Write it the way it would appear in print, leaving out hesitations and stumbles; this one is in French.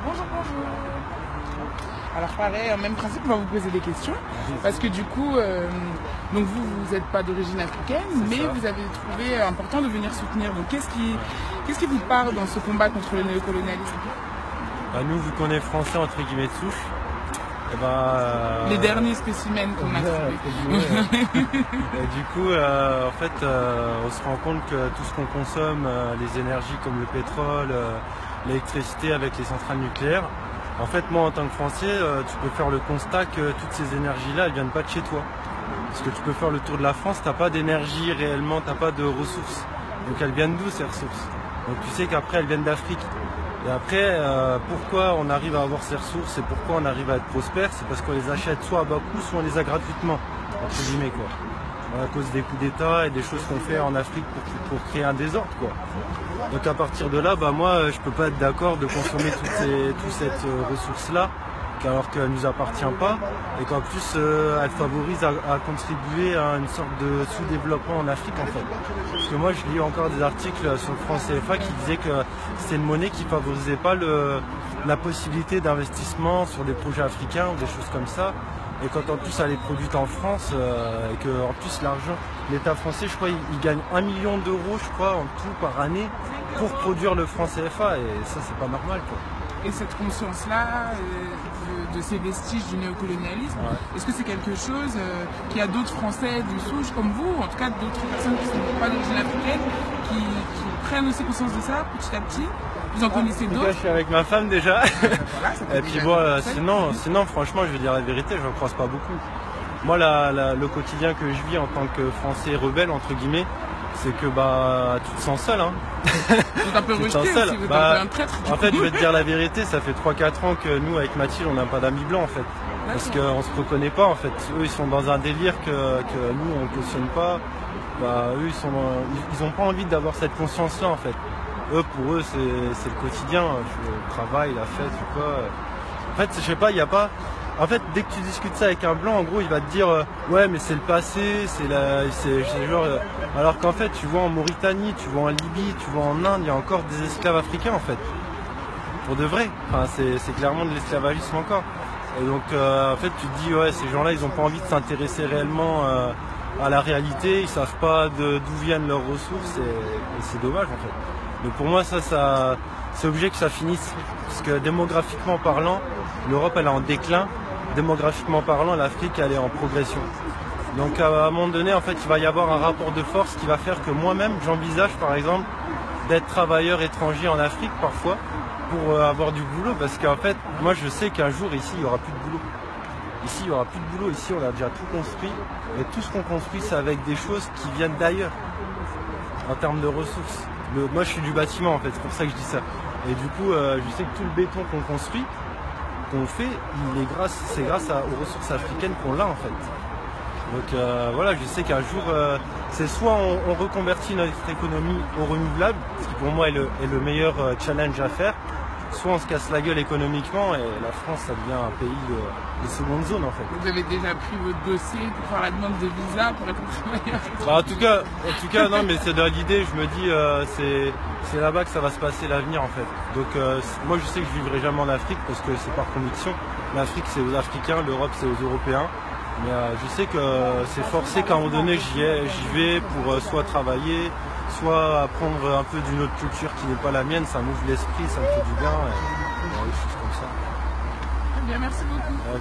Bonjour, bonjour. Alors pareil, en même principe, on va vous poser des questions. Parce que du coup, donc vous n'êtes pas d'origine africaine, mais vous avez trouvé important de venir soutenir. Donc qu'est-ce qui vous parle dans ce combat contre le néocolonialisme? Nous, vu qu'on est français entre guillemets de souche, les derniers spécimens qu'on a trouvés. Et du coup, en fait, on se rend compte que tout ce qu'on consomme, les énergies comme le pétrole, l'électricité avec les centrales nucléaires, en fait, moi en tant que Français, tu peux faire le constat que toutes ces énergies-là, elles viennent pas de chez toi. Parce que tu peux faire le tour de la France, t'as pas d'énergie réellement, t'as pas de ressources. Donc elles viennent d'où ces ressources? Donc tu sais qu'après elles viennent d'Afrique. Et après, pourquoi on arrive à avoir ces ressources et pourquoi on arrive à être prospère, c'est parce qu'on les achète soit à bas coût, soit on les a gratuitement, entre guillemets quoi. À cause des coups d'État et des choses qu'on fait en Afrique pour créer un désordre quoi. Donc à partir de là, moi je peux pas être d'accord de consommer toute cette ressource-là, alors qu'elle nous appartient pas, et qu'en plus elle favorise à contribuer à une sorte de sous-développement en Afrique en fait. Parce que moi je lis encore des articles sur le franc CFA qui disaient que c'est une monnaie qui favorisait pas la possibilité d'investissement sur des projets africains ou des choses comme ça. Et quand en plus elle est produite en France, et que en plus l'argent, l'État français je crois il gagne 1 million d'euros je crois en tout par année pour produire le franc CFA, et ça c'est pas normal quoi. Et cette conscience-là de ces vestiges du néocolonialisme, est-ce que c'est quelque chose qu'il y a d'autres Français du souche comme vous, en tout cas d'autres personnes qui ne sont pas d'origine africaine, qui prennent aussi conscience de ça petit à petit? Vous en connaissez d'autres? Je suis avec ma femme déjà. Voilà, et puis bon, sinon franchement je vais dire la vérité, j'en croise pas beaucoup. Moi le quotidien que je vis en tant que Français rebelle entre guillemets, c'est que tu te sens seul hein. Vous êtes un peu rejeté aussi, vous êtes un peu un traître. En fait je vais te dire la vérité, ça fait 3-4 ans que nous avec Mathilde on n'a pas d'amis blancs en fait. Parce qu'on se reconnaît pas en fait. Eux ils sont dans un délire que nous on cautionne pas. Eux ils ont pas envie d'avoir cette conscience là en fait. Pour eux c'est le quotidien, le travail, la fête ou quoi. En fait je sais pas, il y a pas. En fait, dès que tu discutes ça avec un blanc, en gros, il va te dire ouais, mais c'est le passé, c'est genre. Alors qu'en fait, tu vois en Mauritanie, tu vois en Libye, tu vois en Inde, il y a encore des esclaves africains en fait. Pour de vrai. Enfin, c'est clairement de l'esclavagisme encore. Et donc, en fait, tu te dis ouais, ces gens-là, ils ont pas envie de s'intéresser réellement à la réalité. Ils savent pas d'où viennent leurs ressources et c'est dommage en fait. Donc pour moi, ça c'est obligé que ça finisse. Parce que démographiquement parlant, l'Europe elle est en déclin. Démographiquement parlant, l'Afrique elle est en progression. Donc à un moment donné, en fait, il va y avoir un rapport de force qui va faire que moi-même, j'envisage par exemple d'être travailleur étranger en Afrique parfois pour avoir du boulot. Parce qu'en fait, moi je sais qu'un jour ici, il n'y aura plus de boulot. Ici, il n'y aura plus de boulot. Ici, on a déjà tout construit. Et tout ce qu'on construit, c'est avec des choses qui viennent d'ailleurs en termes de ressources. Moi, je suis du bâtiment en fait, c'est pour ça que je dis ça. Et du coup, je sais que tout le béton qu'on construit, qu'on fait, c'est grâce aux ressources africaines qu'on l'a en fait. Donc voilà, je sais qu'un jour, c'est soit on reconvertit notre économie au renouvelable, ce qui pour moi est le meilleur challenge à faire, soit on se casse la gueule économiquement et la France ça devient un pays de seconde zone en fait. Vous avez déjà pris votre dossier pour faire la demande de visa pour être travailleur? En tout cas non, mais c'est dans l'idée, je me dis c'est là-bas que ça va se passer l'avenir en fait. Donc moi je sais que je vivrai jamais en Afrique parce que c'est par conviction. L'Afrique c'est aux Africains, l'Europe c'est aux Européens. Mais je sais que c'est forcé qu'à un moment donné j'y vais pour soit travailler, soit apprendre un peu d'une autre culture qui n'est pas la mienne, ça m'ouvre l'esprit, ça me fait du bien, et des choses comme ça. Très bien, merci beaucoup. Ouais,